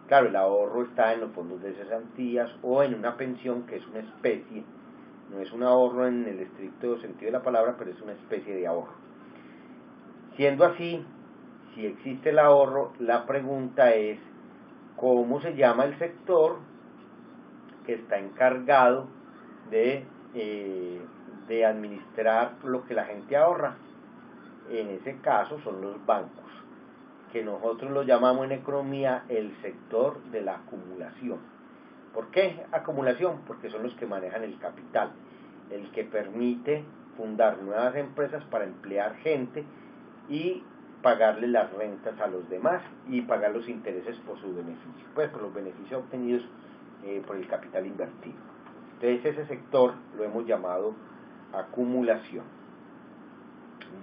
Claro, el ahorro está en los fondos de cesantías o en una pensión, que es una especie, no es un ahorro en el estricto sentido de la palabra, pero es una especie de ahorro. Siendo así, si existe el ahorro, la pregunta es cómo se llama el sector que está encargado de administrar lo que la gente ahorra. En ese caso son los bancos, que nosotros lo llamamos en economía el sector de la acumulación. ¿Por qué acumulación? Porque son los que manejan el capital, el que permite fundar nuevas empresas para emplear gente y pagarle las rentas a los demás y pagar los intereses por su beneficio, pues por los beneficios obtenidos por el capital invertido. Entonces ese sector lo hemos llamado acumulación.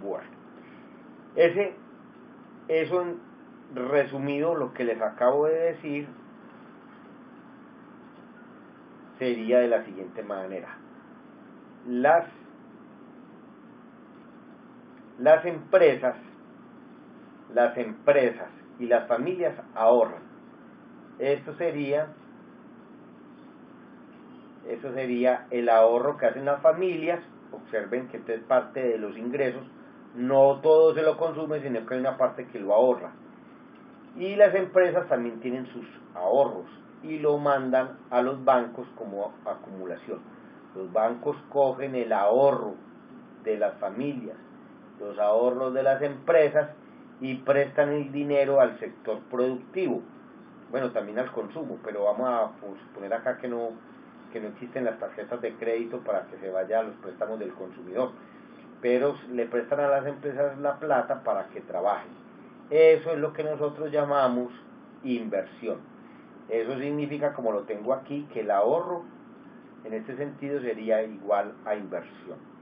Bueno, eso en resumido lo que les acabo de decir sería de la siguiente manera: las empresas y las familias ahorran. Eso sería el ahorro que hacen las familias. Observen que esta es parte de los ingresos, no todo se lo consume, sino que hay una parte que lo ahorra. Y las empresas también tienen sus ahorros y lo mandan a los bancos como acumulación. Los bancos cogen el ahorro de las familias, los ahorros de las empresas y prestan el dinero al sector productivo, bueno, también al consumo, pero vamos a suponer acá que no existen las tarjetas de crédito para que se vaya a los préstamos del consumidor, pero le prestan a las empresas la plata para que trabajen. Eso es lo que nosotros llamamos inversión. Eso significa, como lo tengo aquí, que el ahorro en este sentido sería igual a inversión.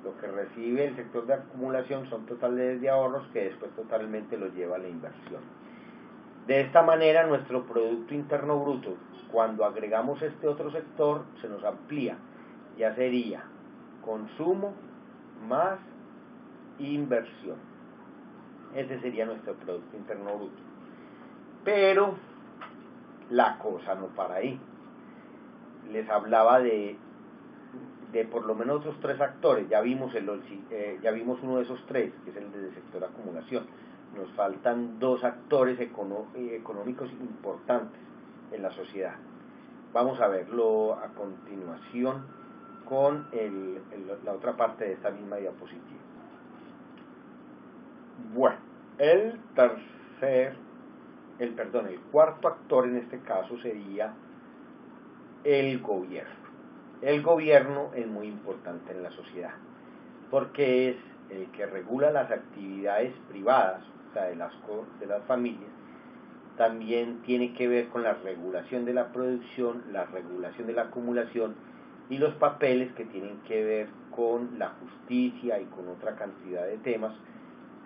Lo que recibe el sector de acumulación son totales de ahorros que después totalmente lo lleva a la inversión. De esta manera nuestro Producto Interno Bruto, cuando agregamos este otro sector, se nos amplía. Ya sería consumo más inversión. Ese sería nuestro Producto Interno Bruto. Pero la cosa no para ahí. Les hablaba de por lo menos otros tres actores. Ya vimos uno de esos tres, que es el del sector acumulación. Nos faltan dos actores económicos importantes en la sociedad. Vamos a verlo a continuación con la otra parte de esta misma diapositiva. Bueno, el cuarto actor en este caso sería el gobierno. El gobierno es muy importante en la sociedad porque es el que regula las actividades privadas, o sea, de las familias. También tiene que ver con la regulación de la producción, la regulación de la acumulación y los papeles que tienen que ver con la justicia y con otra cantidad de temas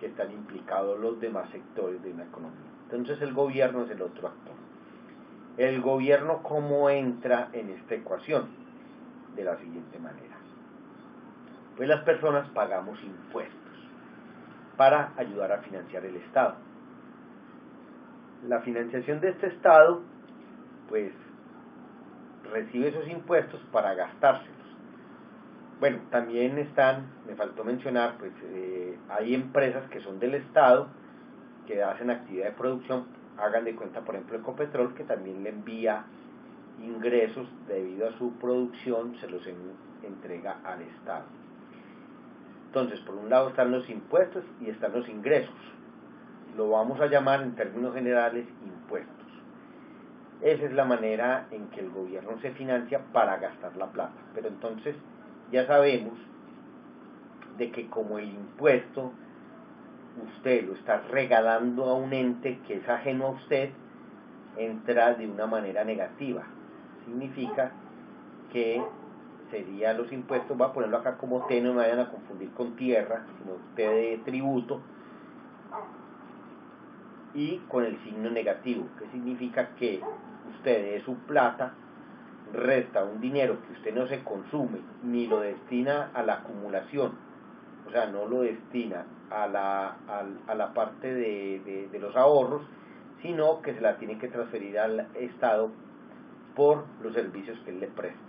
que están implicados los demás sectores de una economía. Entonces el gobierno es el otro actor. El gobierno, ¿cómo entra en esta ecuación? De la siguiente manera: pues las personas pagamos impuestos para ayudar a financiar el Estado. La financiación de este Estado pues recibe esos impuestos para gastárselos. Bueno, también me faltó mencionar, pues hay empresas que son del Estado que hacen actividad de producción. Hagan de cuenta, por ejemplo, Ecopetrol, que también le envía ingresos debido a su producción, se los entrega al Estado. Entonces, por un lado están los impuestos y están los ingresos. Lo vamos a llamar en términos generales impuestos. Esa es la manera en que el gobierno se financia para gastar la plata. Pero entonces ya sabemos de que como el impuesto usted lo está regalando a un ente que es ajeno a usted, entra de una manera negativa. Significa que serían los impuestos, voy a ponerlo acá como T, no me vayan a confundir con tierra, sino T de tributo, y con el signo negativo, que significa que usted de su plata resta un dinero que usted no se consume ni lo destina a la acumulación, o sea, no lo destina a la parte de los ahorros, sino que se la tiene que transferir al Estado por los servicios que él le presta.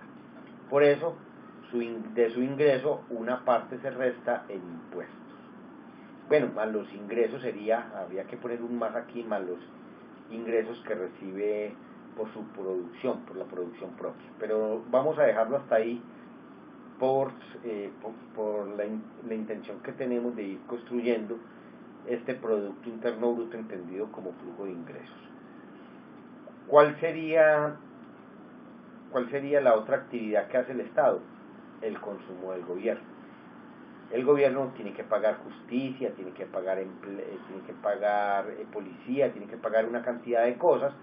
Por eso, de su ingreso, una parte se resta en impuestos. bueno, más los ingresos habría que poner un más aquí, más los ingresos que recibe por su producción, por la producción propia. Pero vamos a dejarlo hasta ahí por la intención que tenemos de ir construyendo este Producto Interno Bruto entendido como flujo de ingresos. ¿Cuál sería la otra actividad que hace el Estado? El consumo del gobierno. El gobierno tiene que pagar justicia, tiene que pagar policía, tiene que pagar una cantidad de cosas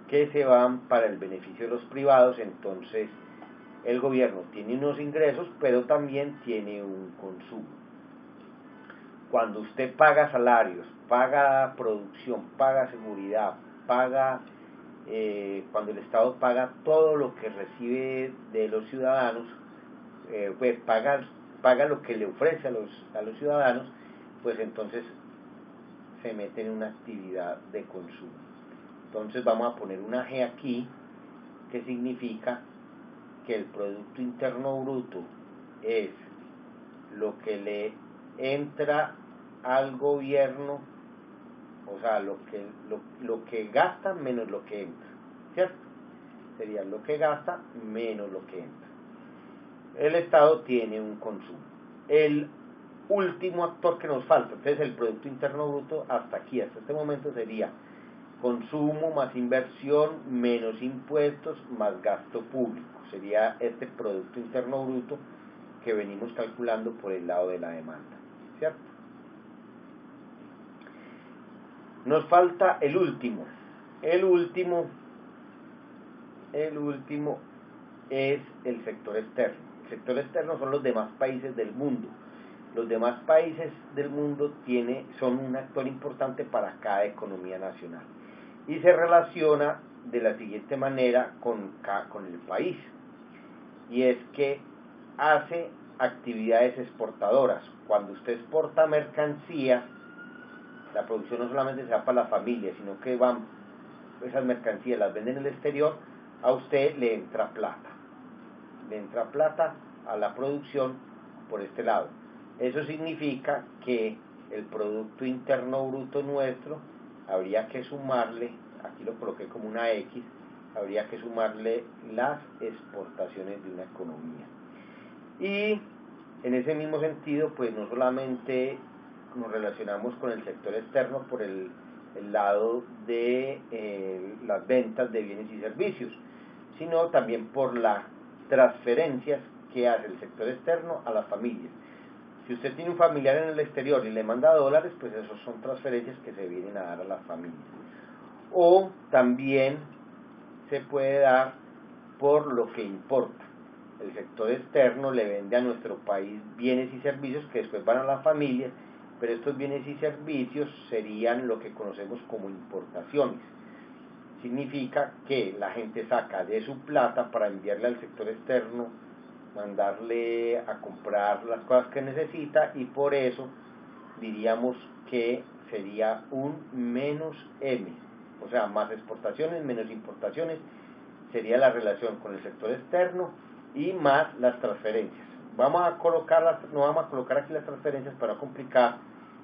que se van para el beneficio de los privados. Entonces el gobierno tiene unos ingresos, pero también tiene un consumo. Cuando usted paga salarios, paga producción, paga seguridad, cuando el Estado paga todo lo que recibe de los ciudadanos, pues paga lo que le ofrece a los ciudadanos, pues entonces se mete en una actividad de consumo. Entonces vamos a poner una G aquí, que significa que el Producto Interno Bruto es lo que le entra al gobierno, o sea, lo que gasta menos lo que entra, ¿cierto? Sería lo que gasta menos lo que entra. El Estado tiene un consumo. El último actor que nos falta, entonces el Producto Interno Bruto hasta aquí, hasta este momento sería consumo más inversión menos impuestos más gasto público. Sería este Producto Interno Bruto que venimos calculando por el lado de la demanda, ¿cierto? Nos falta el último. El último es el sector externo. El sector externo son los demás países del mundo. Los demás países del mundo son un actor importante para cada economía nacional y se relaciona de la siguiente manera con el país, y es que hace actividades exportadoras. Cuando usted exporta mercancías, la producción no solamente se da para la familia, sino que esas mercancías las venden en el exterior, a usted le entra plata a la producción por este lado. Eso significa que el Producto Interno Bruto nuestro habría que sumarle, aquí lo coloqué como una X, habría que sumarle las exportaciones de una economía. Y en ese mismo sentido, pues no solamente nos relacionamos con el sector externo por el lado de las ventas de bienes y servicios, sino también por las transferencias que hace el sector externo a las familias. Si usted tiene un familiar en el exterior y le manda dólares, pues esos son transferencias que se vienen a dar a las familias. O también se puede dar por lo que importa. El sector externo le vende a nuestro país bienes y servicios que después van a las familias, pero estos bienes y servicios serían lo que conocemos como importaciones. Significa que la gente saca de su plata para enviarle al sector externo, mandarle a comprar las cosas que necesita, y por eso diríamos que sería un menos M, o sea, más exportaciones menos importaciones, sería la relación con el sector externo y más las transferencias. No vamos a colocar aquí las transferencias para complicar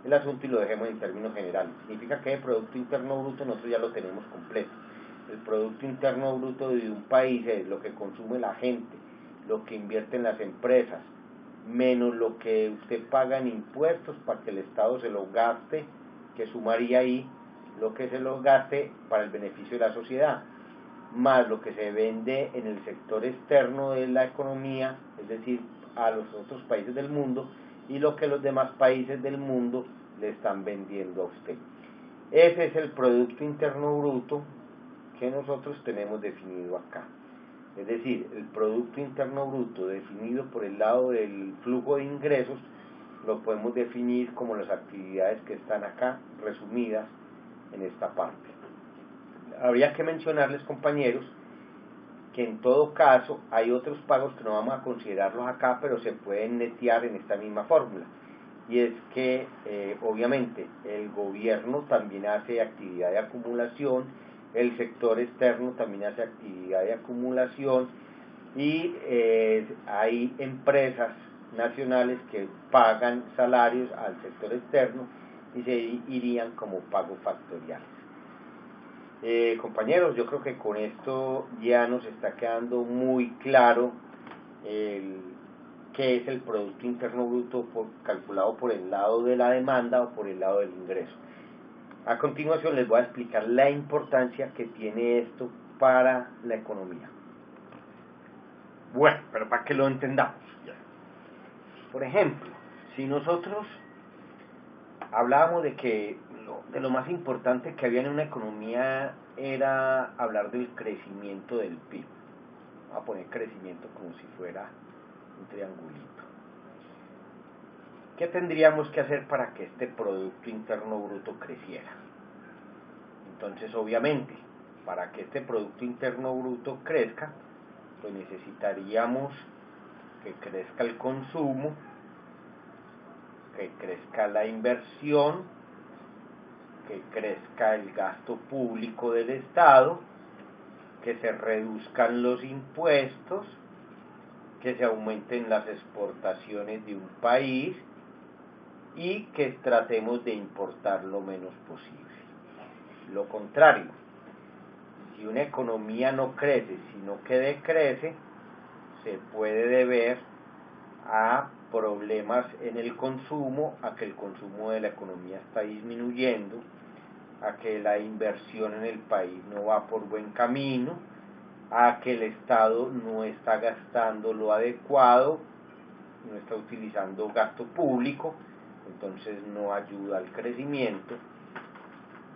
el asunto y lo dejemos en términos generales. Significa que el Producto Interno Bruto nosotros ya lo tenemos completo. El Producto Interno Bruto de un país es lo que consume la gente, lo que invierte en las empresas, menos lo que usted paga en impuestos para que el Estado se lo gaste, que sumaría ahí lo que se lo gaste para el beneficio de la sociedad, más lo que se vende en el sector externo de la economía, es decir, a los otros países del mundo, y lo que los demás países del mundo le están vendiendo a usted. Ese es el Producto Interno Bruto que nosotros tenemos definido acá. Es decir, el Producto Interno Bruto definido por el lado del flujo de ingresos lo podemos definir como las actividades que están acá resumidas en esta parte. Habría que mencionarles, compañeros, que en todo caso hay otros pagos que no vamos a considerarlos acá, pero se pueden netear en esta misma fórmula, y es que obviamente el gobierno también hace actividad de acumulación, el sector externo también hace actividad de acumulación, y hay empresas nacionales que pagan salarios al sector externo y se irían como pago factoriales. Compañeros, yo creo que con esto ya nos está quedando muy claro qué es el Producto Interno Bruto calculado por el lado de la demanda o por el lado del ingreso. A continuación les voy a explicar la importancia que tiene esto para la economía. Bueno, pero para que lo entendamos. Por ejemplo, si nosotros hablábamos de que lo más importante que había en una economía era hablar del crecimiento del PIB. Vamos a poner crecimiento como si fuera un triangulito. ¿Qué tendríamos que hacer para que este Producto Interno Bruto creciera? Entonces, obviamente, para que este Producto Interno Bruto crezca, pues necesitaríamos que crezca el consumo, que crezca la inversión, que crezca el gasto público del Estado, que se reduzcan los impuestos, que se aumenten las exportaciones de un país y que tratemos de importar lo menos posible. Lo contrario, si una economía no crece, sino que decrece, se puede deber a problemas en el consumo, a que el consumo de la economía está disminuyendo, a que la inversión en el país no va por buen camino, a que el Estado no está gastando lo adecuado, no está utilizando gasto público, entonces no ayuda al crecimiento.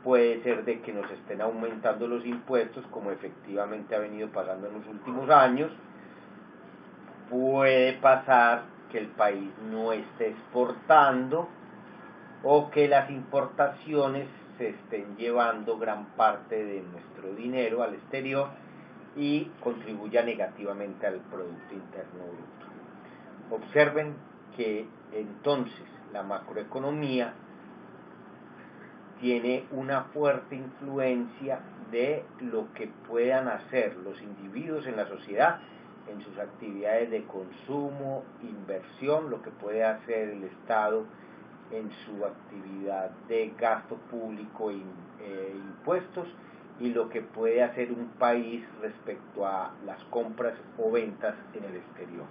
Puede ser de que nos estén aumentando los impuestos, como efectivamente ha venido pasando en los últimos años. Puede pasar que el país no esté exportando o que las importaciones se estén llevando gran parte de nuestro dinero al exterior y contribuya negativamente al Producto Interno Bruto. Observen que entonces la macroeconomía tiene una fuerte influencia de lo que puedan hacer los individuos en la sociedad en sus actividades de consumo, inversión, lo que puede hacer el Estado en su actividad de gasto público e impuestos, y lo que puede hacer un país respecto a las compras o ventas en el exterior.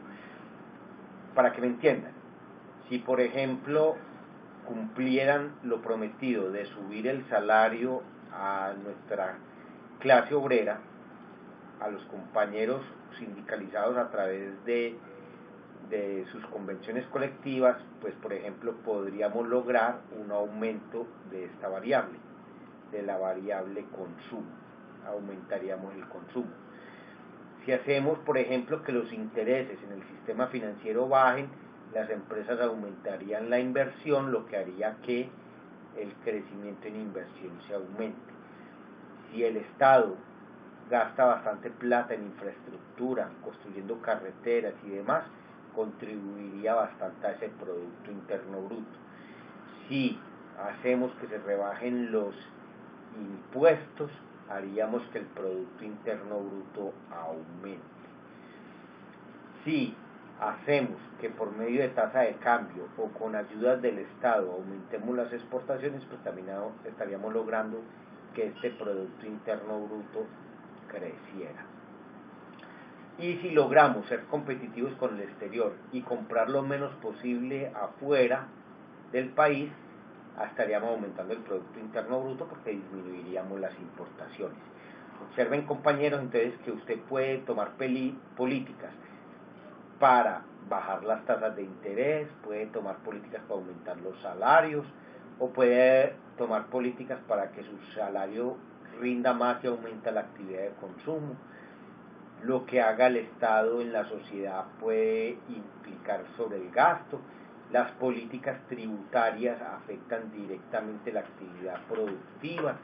Para que me entiendan, si por ejemplo cumplieran lo prometido de subir el salario a nuestra clase obrera, a los compañeros sindicalizados a través de sus convenciones colectivas, pues por ejemplo podríamos lograr un aumento de esta variable, de la variable consumo, aumentaríamos el consumo. Si hacemos por ejemplo que los intereses en el sistema financiero bajen, las empresas aumentarían la inversión, lo que haría que el crecimiento en inversión se aumente. Si el Estado gasta bastante plata en infraestructura, construyendo carreteras y demás, contribuiría bastante a ese Producto Interno Bruto. Si hacemos que se rebajen los impuestos, haríamos que el Producto Interno Bruto aumente. Si hacemos que por medio de tasa de cambio o con ayudas del Estado aumentemos las exportaciones, pues también estaríamos logrando que este Producto Interno Bruto creciera. Y si logramos ser competitivos con el exterior y comprar lo menos posible afuera del país, estaríamos aumentando el Producto Interno Bruto porque disminuiríamos las importaciones. Observen, compañeros, entonces que usted puede tomar políticas para bajar las tasas de interés, puede tomar políticas para aumentar los salarios, o puede tomar políticas para que su salario rinda más y aumenta la actividad de consumo. Lo que haga el Estado en la sociedad puede implicar sobre el gasto. Las políticas tributarias afectan directamente la actividad productiva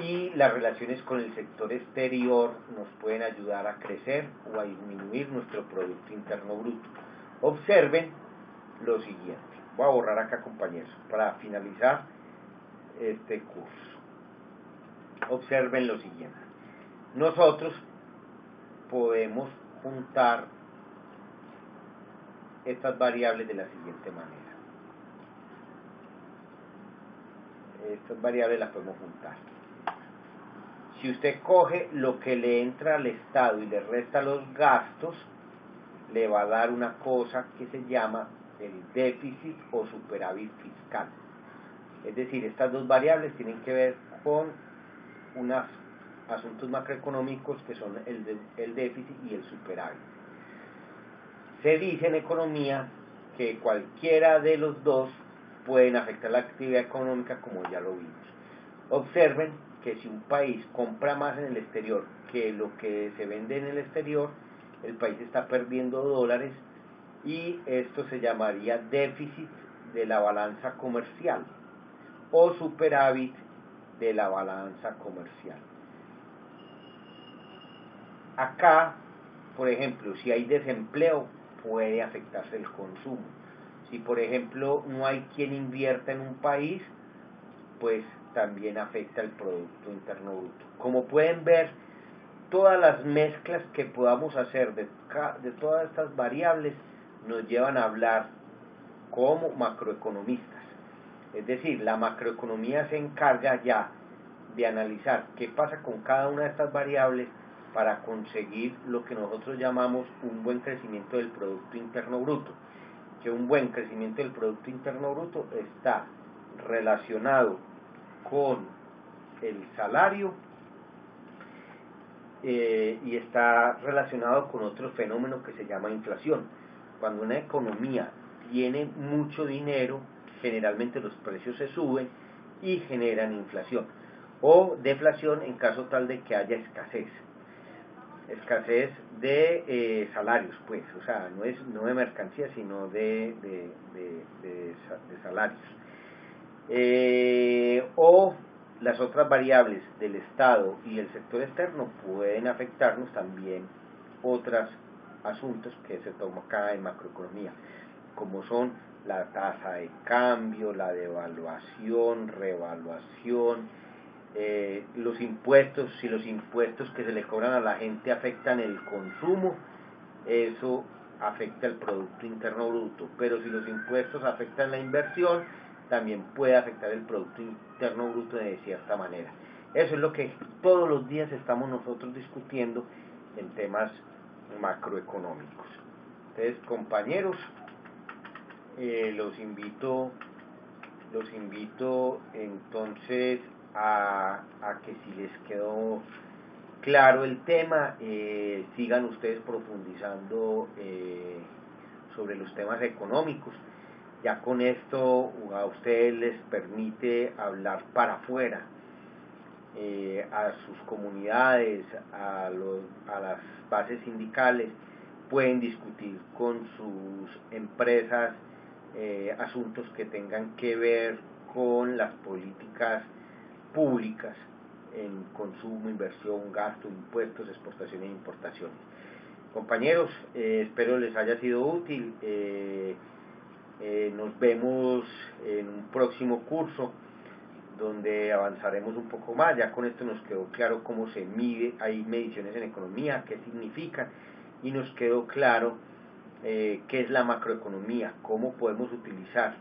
y las relaciones con el sector exterior nos pueden ayudar a crecer o a disminuir nuestro Producto Interno Bruto. Observen lo siguiente. Voy a borrar acá, compañeros, para finalizar este curso. Observen lo siguiente. Nosotros podemos juntar estas variables de la siguiente manera. Estas variables las podemos juntar. Si usted coge lo que le entra al Estado y le resta los gastos, le va a dar una cosa que se llama el déficit o superávit fiscal. Es decir, estas dos variables tienen que ver con unos asuntos macroeconómicos que son el déficit y el superávit. Se dice en economía que cualquiera de los dos pueden afectar la actividad económica, como ya lo vimos. Observen que si un país compra más en el exterior que lo que se vende en el exterior, el país está perdiendo dólares y esto se llamaría déficit de la balanza comercial o superávit de la balanza comercial. Acá, por ejemplo, si hay desempleo, puede afectarse el consumo. Si, por ejemplo, no hay quien invierta en un país, pues también afecta el Producto Interno Bruto. Como pueden ver, todas las mezclas que podamos hacer de todas estas variables nos llevan a hablar como macroeconomistas. Es decir, la macroeconomía se encarga ya de analizar qué pasa con cada una de estas variables para conseguir lo que nosotros llamamos un buen crecimiento del Producto Interno Bruto. Que un buen crecimiento del Producto Interno Bruto está relacionado con el salario y está relacionado con otro fenómeno que se llama inflación. Cuando una economía tiene mucho dinero, generalmente los precios se suben y generan inflación o deflación en caso tal de que haya escasez de salarios, pues, o sea, no de mercancías, sino de salarios. O las otras variables del Estado y el sector externo pueden afectarnos también otros asuntos que se toman acá en macroeconomía, como son la tasa de cambio, la devaluación, revaluación, los impuestos. Si los impuestos que se le cobran a la gente afectan el consumo, eso afecta el Producto Interno Bruto, pero si los impuestos afectan la inversión, también puede afectar el Producto Interno Bruto de cierta manera. Eso es lo que todos los días estamos nosotros discutiendo en temas macroeconómicos. Entonces, compañeros, los invito entonces a que si les quedó claro el tema, sigan ustedes profundizando sobre los temas económicos. Ya con esto a ustedes les permite hablar para afuera, a sus comunidades, a las bases sindicales, pueden discutir con sus empresas asuntos que tengan que ver con las políticas públicas en consumo, inversión, gasto, impuestos, exportaciones e importaciones. Compañeros, espero les haya sido útil. Nos vemos en un próximo curso donde avanzaremos un poco más. Ya con esto nos quedó claro cómo se mide, hay mediciones en economía, qué significan, y nos quedó claro qué es la macroeconomía, cómo podemos utilizar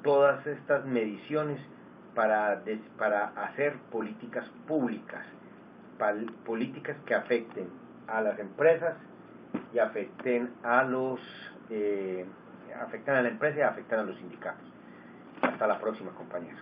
todas estas mediciones para hacer políticas públicas, políticas que afecten a las empresas y afecten a la empresa y afectan a los sindicatos. Hasta la próxima, compañeros.